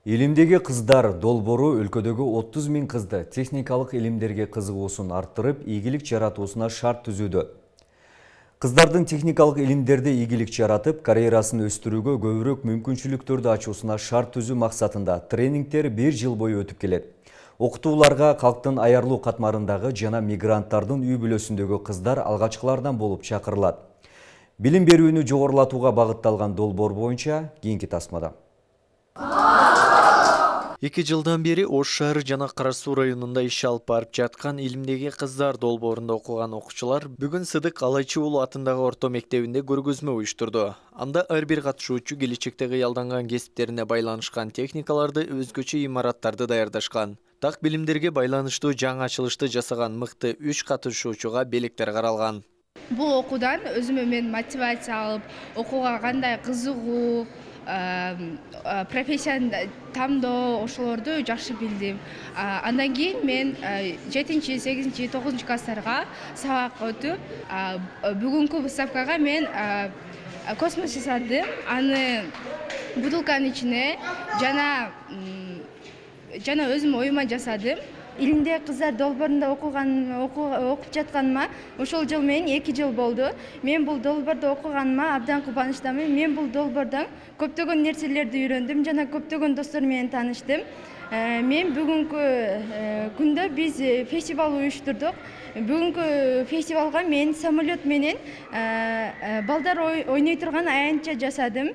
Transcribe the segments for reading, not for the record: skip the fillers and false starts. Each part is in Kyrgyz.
Илимдеги кыздар долбоору өлкөдөгү 30 000 кызды техникалык илимдерге кызыгуусун арттырып, ийгилик жаратуусуна шарт түзүүдө. Кыздардын техникалык илимдерде ийгилик жаратып, карьерасын өстүрүүгө көбүрөөк мүмкүнчүлүктөрдү ачуусуна шарт түзүү максатында тренингтер 1 жыл бою өтүп келет. Окутууларга калктын аярлуу катмарындагы жана мигранттардын үй бүлөсүндөгү кыздар алгачкылардан болуп чакырылат. Билим берүүнү жогорулатууга багытталган долбоор боюнча кийинки тасмада. 2 жылдан бери Ош шаары жана Кара Суу районунда иш алып барып жаткан илимдеги кыздар долбоорунда окуган окуучулар бүгүн Сыдык Алайчы уулу атындагы орто мектебинде көргөзмө уюштурду. Анда ар бир катышуучу келечекте кыялданган кесиптерине байланышкан техникаларды, өзгөчө имараттарды даярдашкан. Так билимдерге байланыштуу жаңы ачылышты жасаган мыкты 3 катышуучуга белектер каралган. Бул окуудан өзүмө мен мотивация алып, окууга кандай кызыгуу, профессияны тандоо ошолорду жакшы билдим. Андан кийин мен 7, 8, 9 класстарга сабак өтүп, бүгүнкү выставкага мен космос жасадым. Аны бутылканын ичине жана өзүм оюма жасадым. Илимде кыздар долбоорунда окуп жатканыма ошол жыл менен 2 жыл болду. Мен бул долбоордо окуганыма абдан кубанычтамын. Мен бул долбоордон көптөгөн нерселерди үйрөндүм жана көптөгөн достор менен тааныштым. Мен бүгүнкү күндө биз фестивал уюштурдук. Бүгүнкү фестивалга мен самолет менен балдар ойной турган аянтча жасадым.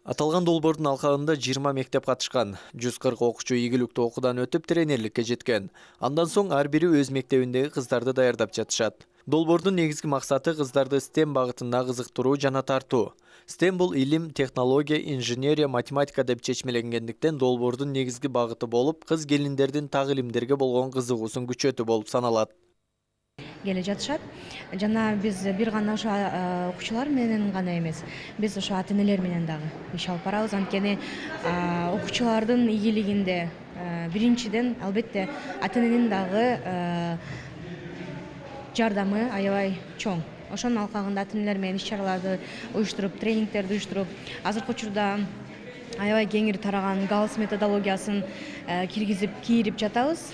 Аталган долбоордун алкагында 20 мектеп катышкан. 140 окуучу ийгиликтүү окуудан өтүп тренерликке жеткен. Андан соң ар бири өз мектебиндеги кыздарды даярдап жатышат. Долбоордун негизги максаты кыздарды STEM багытына кызыктыруу жана тартуу. STEM бул илим, технология, инженерия, математика деп чечмеленгендиктен долбоордун негизги багыты болуп, кыз келиндердин так илимдерге болгон кызыгуусун күчөтүү болуп саналат. Келе жатышат. Жана биз бир гана ошо окуучулар менен гана эмес, биз ошо ата-энелер менен дагы иш алып барабыз. Анткени окуучулардын ийгилигинде биринчиден албетте ата-эненин дагы жардамы аябай чоң. Ошонун алкагында ата-энелер менен иш-чараларды уюштуруп, тренингтерди уюштуруп, азыркы учурда аябай кеңири тараган галс методологиясын кийирип жатабыз.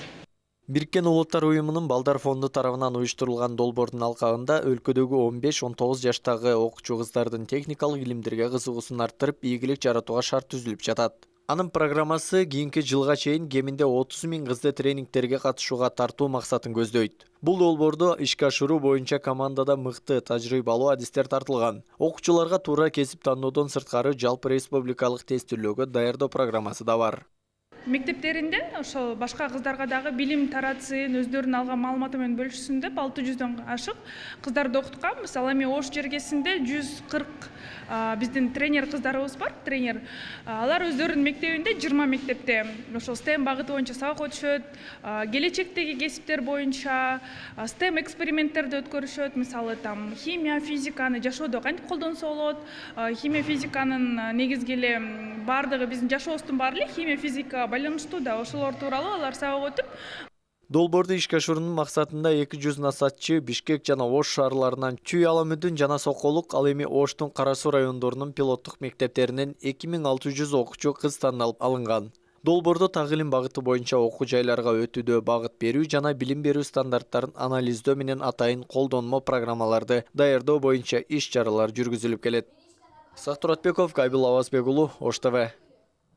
Бириккен Улуттар уюмунун Балдар фонду тарабынан уюштурулган долбоордун алкагында өлкөдөгү 15-19 жаштагы окуучу кыздардын техникалык илимдерге кызыгуусун арттырып, ийгилик жаратууга шарт түзүлүп жатат. Анын программасы кийинки жылга чейин кеминде 30 000 кызды тренингтерге катышууга тартуу максатын көздөйт. Бул долбоорду ишке ашыруу боюнча командада мыкты, тажрыйбалуу адистер тартылган. Окуучуларга туура кесип тандоодон сырткары жалпы республикалык тестүүлөөгө даярдоо программасы да бар. Мектептеринде ошол башка кыздарга дагы билим таратсын, өздөрүнүн алган маалыматы менен бөлүшсүн деп 600дөн ашык кыздарды окуткам. Мисалы эми Ош жергесинде 140 биздин тренер кыздарыбыз бар, тренер. Алар өздөрүнүн мектебинде 20 мектепте ошол STEM багыты боюнча сабак өтүшөт, келечектеги кесиптер боюнча STEM эксперименттерди өткөрүшөт. Мисалы там химия, физиканы жашоодо кантип колдонсо болот, химия, физиканын негизги эле бардыгы биздин жашообуздун баары эле химия, физика байланыштуу да, ошолор тууралуу алар сабак өтүп. Долбоорду ишке ашыруунун максатында 200 насатчы Бишкек жана Ош шаарларынан Чүй Аламүдүн жана Соколук, ал эми Оштун Кара Суу райондорунун пилоттук мектептеринен 2600 окуучу кыз тандалып алынган. Долбоордо так илим багыты боюнча окуу жайларга өтүүдө багыт берүү жана билим берүү стандарттарын анализдөө менен атайын колдонмо программаларды даярдоо боюнча иш-чаралар жүргүзүлүп келет. Сактуратбеков, Кайбыл Авазбек уулу, Ош ТВ.